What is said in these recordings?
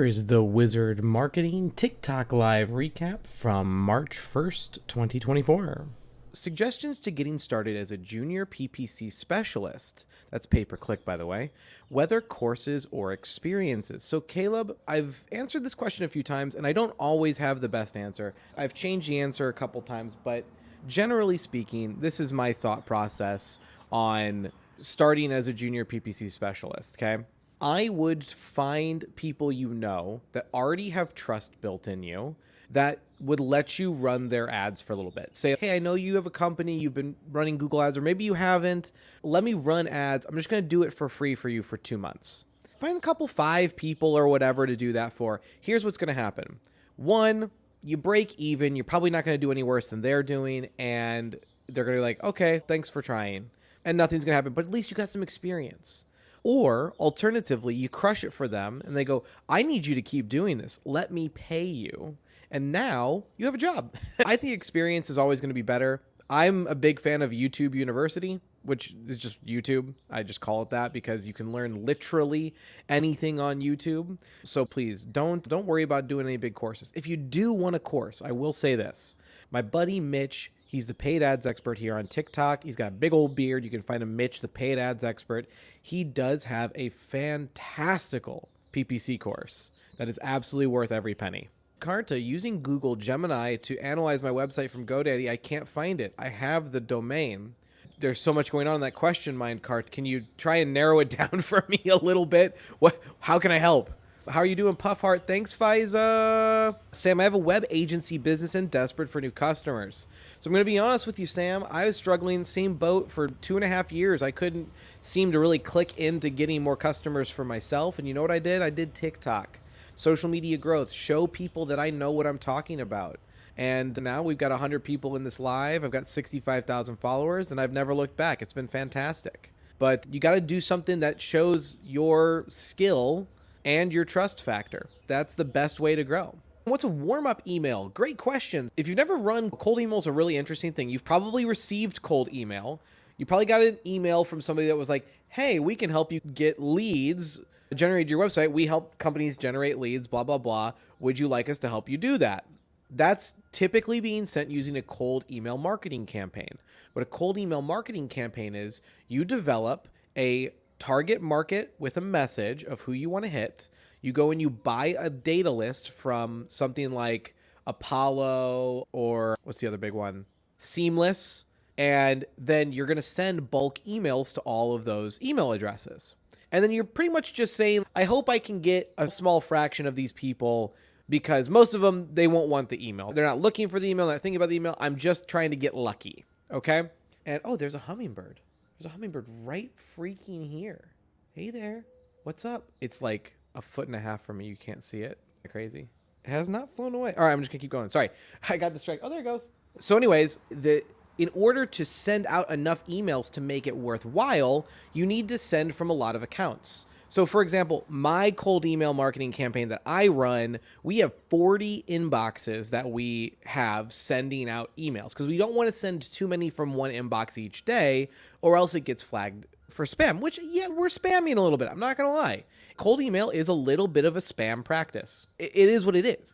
Here is the Wizard Marketing TikTok Live recap from March 1st, 2024. Suggestions to getting started as a junior PPC specialist. That's pay-per-click, by the way. Whether courses or experiences. So, Caleb, I've answered this question a few times, and I don't always have the best answer. I've changed the answer a couple times, but generally speaking, this is my thought process on starting as a junior PPC specialist, okay? I would find people you know that already have trust built in you that would let you run their ads for a little bit. Say, hey, I know you have a company, you've been running Google ads, or maybe you haven't. Let me run ads. I'm just going to do it for free for you for 2 months. Find a couple, 5 people or whatever to do that for. Here's what's going to happen. 1, you break even. You're probably not going to do any worse than they're doing. And they're going to be like, okay, thanks for trying. And nothing's going to happen. But at least you got some experience. Or alternatively, you crush it for them and they go, I need you to keep doing this. Let me pay you. And now you have a job. I think experience is always going to be better. I'm a big fan of YouTube University, which is just YouTube. I just call it that because you can learn literally anything on YouTube. So please don't worry about doing any big courses. If you do want a course, I will say this. My buddy Mitch, he's the paid ads expert here on TikTok. He's got a big old beard. You can find him, Mitch, the paid ads expert. He does have a fantastical PPC course that is absolutely worth every penny. Carta, using Google Gemini to analyze my website from GoDaddy, I can't find it. I have the domain. There's so much going on in that question mind, Cart. Can you try and narrow it down for me a little bit? How can I help? How are you doing, Puffheart? Thanks, Fiza. Sam, I have a web agency business and desperate for new customers. So I'm going to be honest with you, Sam. I was struggling, same boat for 2.5 years. I couldn't seem to really click into getting more customers for myself. And you know what I did? I did TikTok. Social media growth. Show people that I know what I'm talking about. And now we've got 100 people in this live. I've got 65,000 followers, and I've never looked back. It's been fantastic. But you got to do something that shows your skill and your trust factor. That's the best way to grow. What's a warm-up email? Great question. If you've never run, cold email is a really interesting thing. You've probably received cold email. You probably got an email from somebody that was like, hey, we can help you get leads, generate your website. We help companies generate leads, blah, blah, blah. Would you like us to help you do that? That's typically being sent using a cold email marketing campaign. What a cold email marketing campaign is, you develop a target market with a message of who you want to hit. You go and you buy a data list from something like Apollo or what's the other big one? Seamless. And then you're going to send bulk emails to all of those email addresses. And then you're pretty much just saying, I hope I can get a small fraction of these people because most of them, they won't want the email. They're not looking for the email, not thinking about the email. I'm just trying to get lucky. Okay. And oh, there's a hummingbird. There's a hummingbird right freaking here. Hey there. What's up? It's like 1.5 feet from me. You can't see it. Crazy. It has not flown away. All right, I'm just gonna keep going. Sorry. I got distracted. Oh, there it goes. So anyways, in order to send out enough emails to make it worthwhile, you need to send from a lot of accounts. So for example, my cold email marketing campaign that I run, we have 40 inboxes that we have sending out emails because we don't want to send too many from one inbox each day or else it gets flagged for spam, which, yeah, we're spamming a little bit. I'm not going to lie. Cold email is a little bit of a spam practice. It is what it is.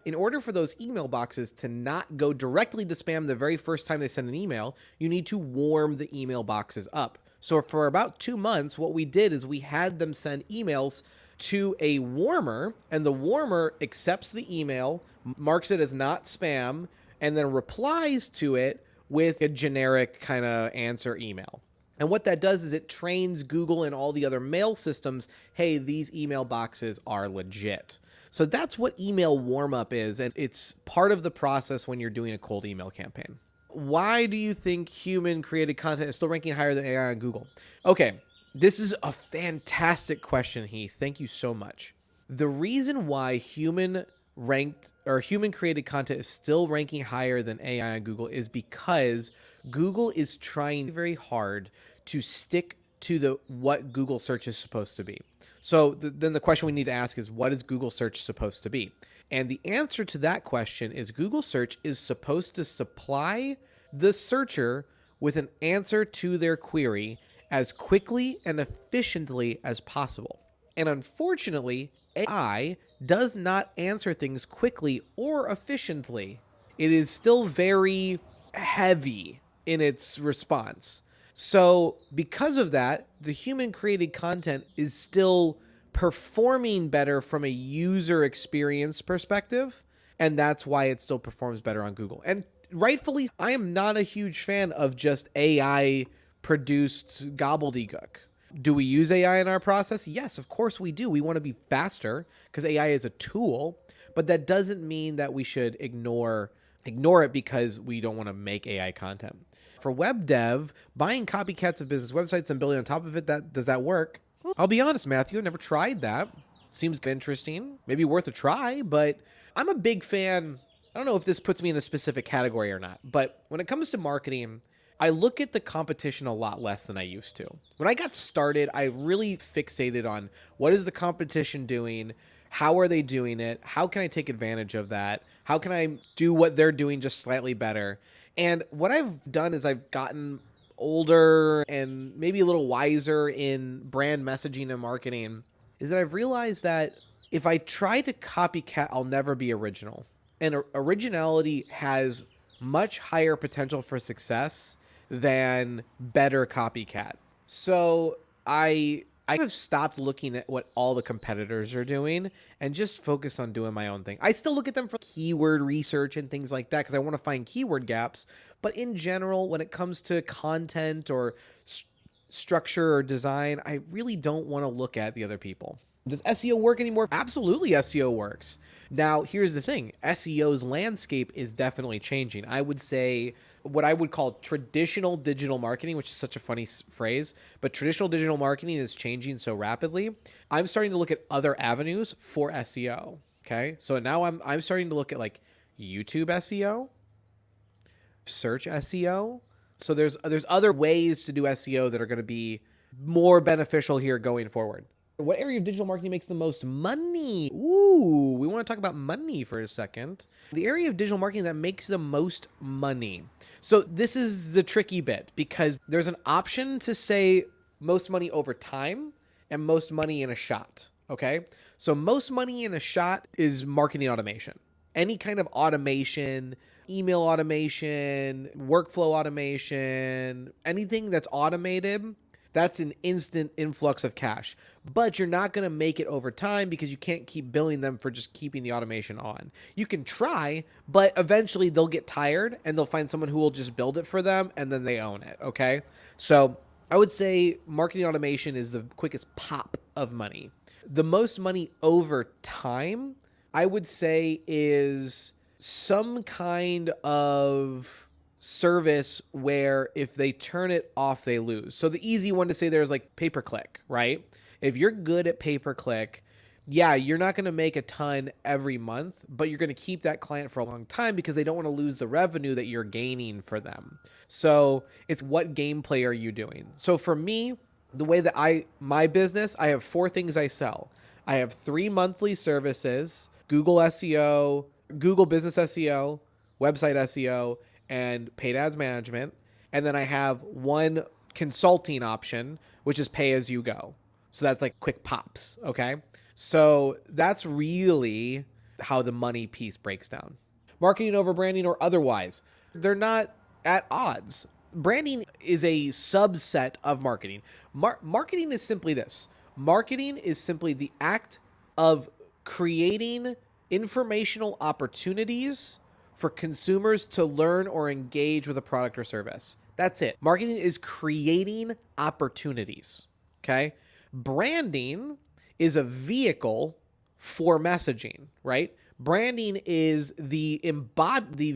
In order for those email boxes to not go directly to spam the very first time they send an email, you need to warm the email boxes up. So for about 2 months, what we did is we had them send emails to a warmer, and the warmer accepts the email, marks it as not spam, and then replies to it with a generic kind of answer email. And what that does is it trains Google and all the other mail systems, hey, these email boxes are legit. So that's what email warm-up is, and it's part of the process when you're doing a cold email campaign. Why do you think human-created content is still ranking higher than AI on Google? Okay, this is a fantastic question, Heath. Thank you so much. The reason why human-created content is still ranking higher than AI on Google is because Google is trying very hard to stick to what Google search is supposed to be. So then the question we need to ask is, what is Google search supposed to be? And the answer to that question is Google search is supposed to supply the searcher with an answer to their query as quickly and efficiently as possible. And unfortunately, AI does not answer things quickly or efficiently. It is still very heavy in its response. So, because of that, the human created content is still performing better from a user experience perspective. And that's why it still performs better on Google. And rightfully, I am not a huge fan of just AI produced gobbledygook. Do we use AI in our process? Yes, of course we do. We want to be faster because AI is a tool, but that doesn't mean that we should ignore it because we don't want to make AI content. For web dev, buying copycats of business websites and building on top of it, does that work? I'll be honest, Matthew, I've never tried that. Seems interesting, maybe worth a try, but I'm a big fan. I don't know if this puts me in a specific category or not, but when it comes to marketing, I look at the competition a lot less than I used to. When I got started, I really fixated on what is the competition doing? How are they doing it? How can I take advantage of that? How can I do what they're doing just slightly better? And what I've done is I've gotten older and maybe a little wiser in brand messaging and marketing, is that I've realized that if I try to copycat, I'll never be original. And originality has much higher potential for success than better copycat. So I have stopped looking at what all the competitors are doing and just focus on doing my own thing. I still look at them for keyword research and things like that because I want to find keyword gaps. But in general, when it comes to content or structure or design, I really don't want to look at the other people. Does SEO work anymore? Absolutely, SEO works. Now, here's the thing. SEO's landscape is definitely changing. I would say what I would call traditional digital marketing, which is such a funny phrase, but traditional digital marketing is changing so rapidly. I'm starting to look at other avenues for SEO. Okay. So now I'm starting to look at like YouTube SEO, search SEO. So there's other ways to do SEO that are going to be more beneficial here going forward. What area of digital marketing makes the most money? Ooh, we want to talk about money for a second. The area of digital marketing that makes the most money. So this is the tricky bit because there's an option to say most money over time and most money in a shot. Okay. So most money in a shot is marketing automation. Any kind of automation, email automation, workflow automation, anything that's automated, that's an instant influx of cash. But you're not going to make it over time because you can't keep billing them for just keeping the automation on. You can try, but eventually they'll get tired and they'll find someone who will just build it for them and then they own it, okay? So I would say marketing automation is the quickest pop of money. The most money over time, I would say, is some kind of service where if they turn it off, they lose. So the easy one to say there is like pay-per-click, right? If you're good at pay-per-click, yeah, you're not going to make a ton every month, but you're going to keep that client for a long time because they don't want to lose the revenue that you're gaining for them. So it's what gameplay are you doing? So for me, the way that my business, I have 4 things I sell. I have 3 monthly services: Google SEO, Google Business SEO, website SEO, and paid ads management. And then I have 1 consulting option, which is pay as you go. So that's like quick pops. Okay. So that's really how the money piece breaks down. Marketing over branding or otherwise, they're not at odds. Branding is a subset of marketing. Marketing is simply this. Marketing is simply the act of creating informational opportunities for consumers to learn or engage with a product or service. That's it. Marketing is creating opportunities. Okay. Branding is a vehicle for messaging, right? Branding is the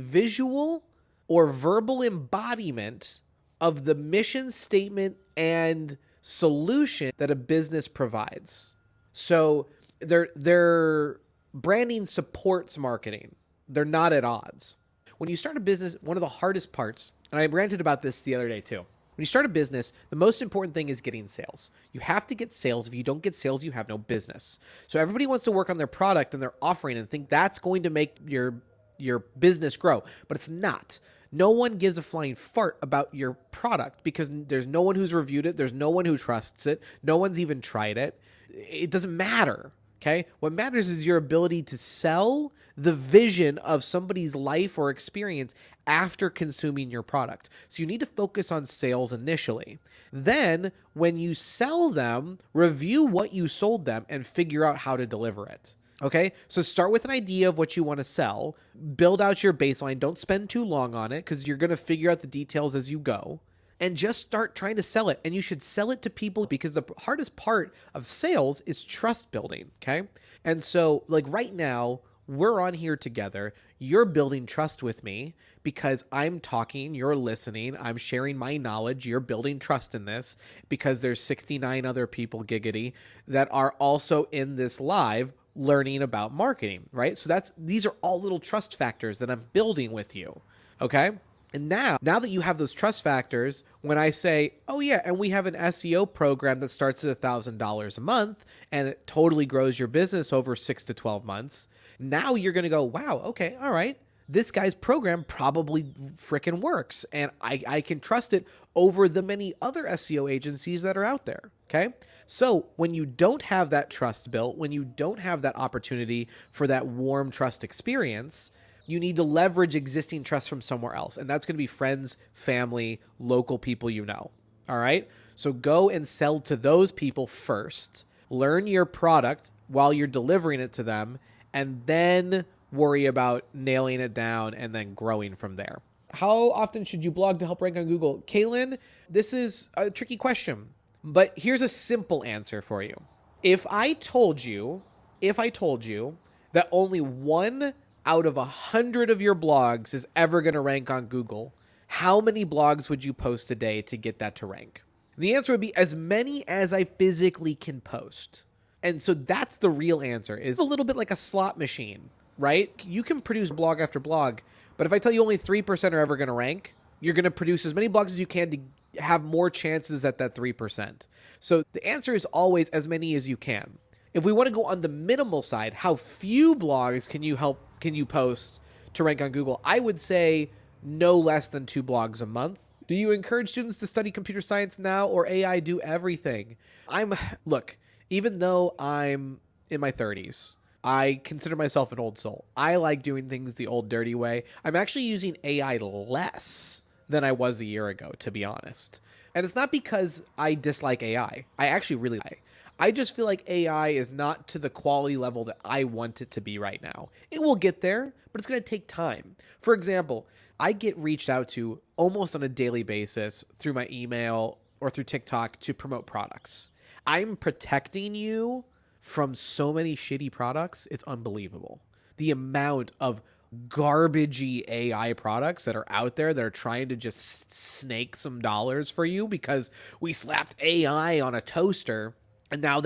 visual or verbal embodiment of the mission statement and solution that a business provides. So their branding supports marketing. They're not at odds. When you start a business, one of the hardest parts, and I ranted about this the other day too. When you start a business, the most important thing is getting sales. You have to get sales. If you don't get sales, you have no business. So everybody wants to work on their product and their offering and think that's going to make your business grow, but it's not. No one gives a flying fart about your product because there's no one who's reviewed it. There's no one who trusts it. No one's even tried it. It doesn't matter. Okay. What matters is your ability to sell the vision of somebody's life or experience after consuming your product. So you need to focus on sales initially. Then, when you sell them, review what you sold them and figure out how to deliver it. Okay, so start with an idea of what you want to sell, build out your baseline. Don't spend too long on it because you're going to figure out the details as you go, and just start trying to sell it. And you should sell it to people, because the hardest part of sales is trust building. Okay, and so like right now, we're on here together. You're building trust with me because I'm talking, you're listening, I'm sharing my knowledge, you're building trust in this because there's 69 other people, giggity, that are also in this live learning about marketing, right? So these are all little trust factors that I'm building with you, okay? And now that you have those trust factors, when I say, oh yeah, and we have an SEO program that starts at $1,000 a month and it totally grows your business over 6 to 12 months, now you're going to go, wow, okay, all right. This guy's program probably freaking works, and I can trust it over the many other SEO agencies that are out there, okay? So when you don't have that trust built, when you don't have that opportunity for that warm trust experience, you need to leverage existing trust from somewhere else, and that's going to be friends, family, local people you know, all right? So go and sell to those people first, learn your product while you're delivering it to them, and then worry about nailing it down and then growing from there. How often should you blog to help rank on Google? Kaylin, this is a tricky question, but here's a simple answer for you. If I told you that only 1 out of 100 of your blogs is ever going to rank on Google, how many blogs would you post a day to get that to rank? The answer would be as many as I physically can post. And so that's the real answer, is a little bit like a slot machine, right? You can produce blog after blog, but if I tell you only 3% are ever going to rank, you're going to produce as many blogs as you can to have more chances at that 3%. So the answer is always as many as you can. If we want to go on the minimal side, how few blogs can you post to rank on Google? I would say no less than 2 blogs a month. Do you encourage students to study computer science now, or AI do everything? Look, even though I'm in my 30s, I consider myself an old soul. I like doing things the old dirty way. I'm actually using AI less than I was a year ago, to be honest. And it's not because I dislike AI. I actually really like it. I just feel like AI is not to the quality level that I want it to be right now. It will get there, but it's going to take time. For example, I get reached out to almost on a daily basis through my email or through TikTok to promote products. I'm protecting you from so many shitty products. It's unbelievable. The amount of garbagey AI products that are out there that are trying to just snake some dollars for you because we slapped AI on a toaster. And now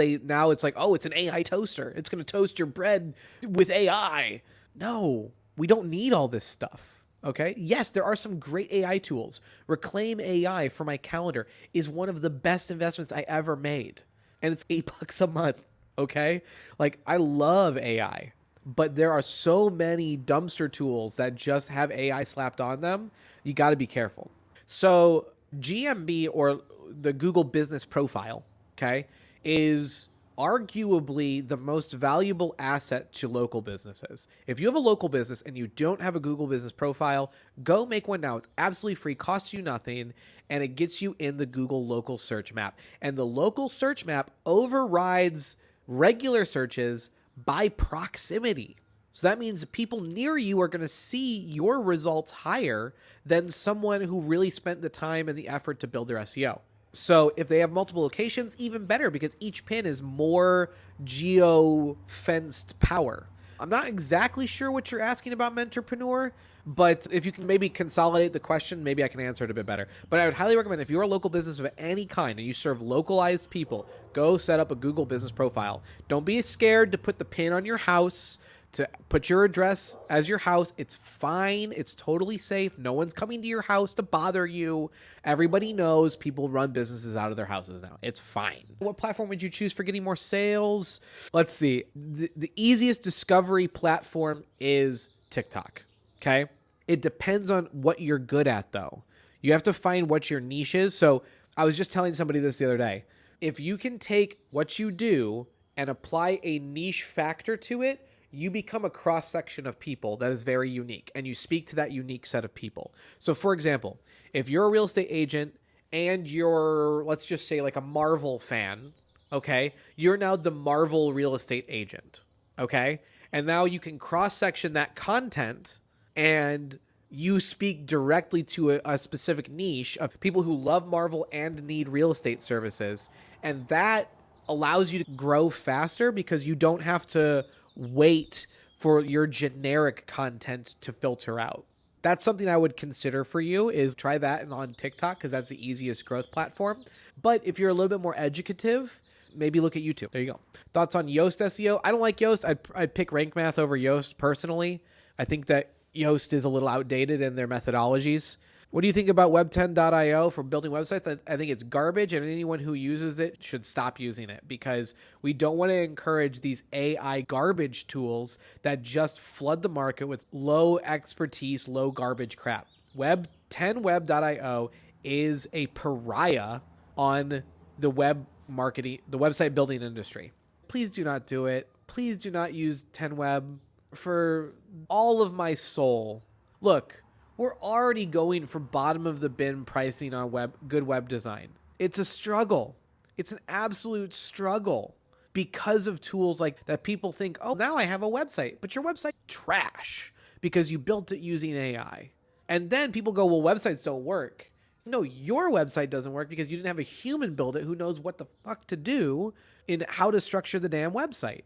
it's like, oh, it's an AI toaster. It's going to toast your bread with AI. No, we don't need all this stuff. Okay. Yes, there are some great AI tools. Reclaim AI for my calendar is one of the best investments I ever made. And it's $8 a month. Okay. Like, I love AI, but there are so many dumpster tools that just have AI slapped on them. You got to be careful. So GMB, or the Google Business Profile, okay, is arguably the most valuable asset to local businesses. If you have a local business and you don't have a Google Business Profile, go make one now. It's absolutely free, costs you nothing, and it gets you in the Google local search map. And the local search map overrides regular searches by proximity. So that means people near you are going to see your results higher than someone who really spent the time and the effort to build their SEO. So if they have multiple locations, even better, because each pin is more geo-fenced power. I'm not exactly sure what you're asking about, Mentorpreneur, but if you can maybe consolidate the question, maybe I can answer it a bit better. But I would highly recommend, if you're a local business of any kind and you serve localized people, go set up a Google Business Profile. Don't be scared to put the pin on your house, to put your address as your house. It's fine. It's totally safe. No one's coming to your house to bother you. Everybody knows people run businesses out of their houses now. It's fine. What platform would you choose for getting more sales? Let's see. The easiest discovery platform is TikTok. Okay. It depends on what you're good at, though. You have to find what your niche is. So I was just telling somebody this the other day. If you can take what you do and apply a niche factor to it, you become a cross section of people that is very unique, and you speak to that unique set of people. So, for example, if you're a real estate agent and you're, let's just say, like a Marvel fan, okay, you're now the Marvel real estate agent, okay? And now you can cross section that content and you speak directly to a specific niche of people who love Marvel and need real estate services. And that allows you to grow faster because you don't have to wait for your generic content to filter out. That's something I would consider for you, is try that on TikTok because that's the easiest growth platform. But if you're a little bit more educative, maybe look at YouTube. There you go. Thoughts on Yoast SEO? I don't like Yoast. I'd pick Rank Math over Yoast personally. I think that Yoast is a little outdated in their methodologies. What do you think about web10.io for building websites? I think it's garbage, and anyone who uses it should stop using it because we don't want to encourage these AI garbage tools that just flood the market with low expertise, low garbage crap. Web10web.io is a pariah on the web marketing, the website building industry. Please do not do it. Please do not use 10web for all of my soul. Look, we're already going for bottom of the bin pricing on good web design. It's a struggle. It's an absolute struggle because of tools like that. People think, oh, now I have a website, but your website's trash because you built it using AI. And then people go, well, websites don't work. No, your website doesn't work because you didn't have a human build it who knows what the fuck to do in how to structure the damn website.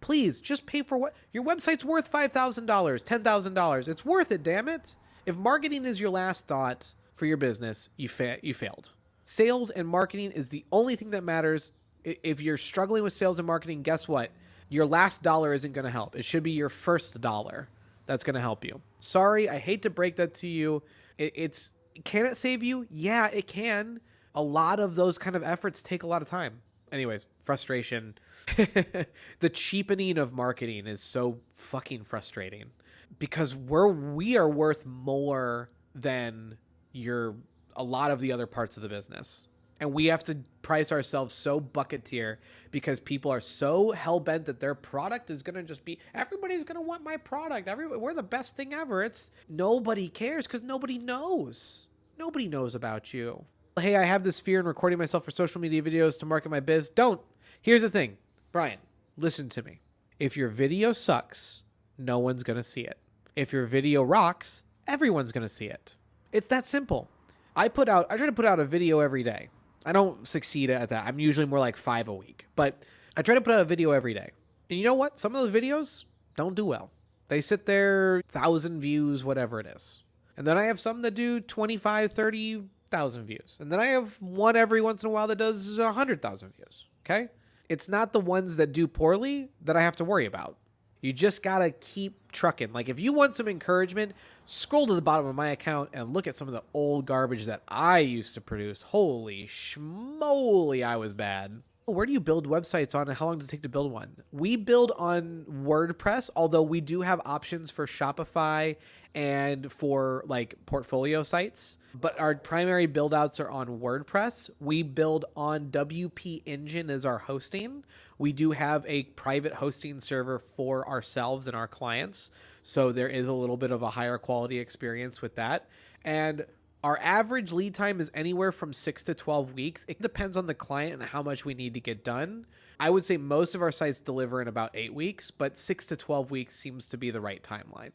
Please just pay for what your website's worth. $5,000, $10,000. It's worth it, damn it. If marketing is your last thought for your business, you failed. Sales and marketing is the only thing that matters. If you're struggling with sales and marketing, guess what? Your last dollar isn't going to help. It should be your first dollar that's going to help you. Sorry, I hate to break that to you. Can it save you? Yeah, it can. A lot of those kind of efforts take a lot of time. Anyways, frustration. The cheapening of marketing is so fucking frustrating because we are worth more than a lot of the other parts of the business. And we have to price ourselves so bucket tier because people are so hell-bent that their product is going to just be, everybody's going to want my product. We're the best thing ever. Nobody cares because nobody knows. Nobody knows about you. Hey, I have this fear in recording myself for social media videos to market my biz. Don't. Here's the thing. Brian, listen to me. If your video sucks, no one's going to see it. If your video rocks, everyone's going to see it. It's that simple. I try to put out a video every day. I don't succeed at that. I'm usually more like 5 a week, but I try to put out a video every day. And you know what? Some of those videos don't do well. They sit there, 1,000 views, whatever it is. And then I have some that do 25, 30,000 views. And then I have one every once in a while that does 100,000 views. Okay? It's not the ones that do poorly that I have to worry about. You just got to keep trucking. Like if you want some encouragement, scroll to the bottom of my account and look at some of the old garbage that I used to produce. Holy schmoly, I was bad. Where do you build websites on and how long does it take to build one? We build on WordPress, although we do have options for Shopify and for like portfolio sites. But our primary build outs are on WordPress. We build on WP Engine as our hosting. We do have a private hosting server for ourselves and our clients. So there is a little bit of a higher quality experience with that. And our average lead time is anywhere from 6 to 12 weeks. It depends on the client and how much we need to get done. I would say most of our sites deliver in about 8 weeks, but 6 to 12 weeks seems to be the right timeline.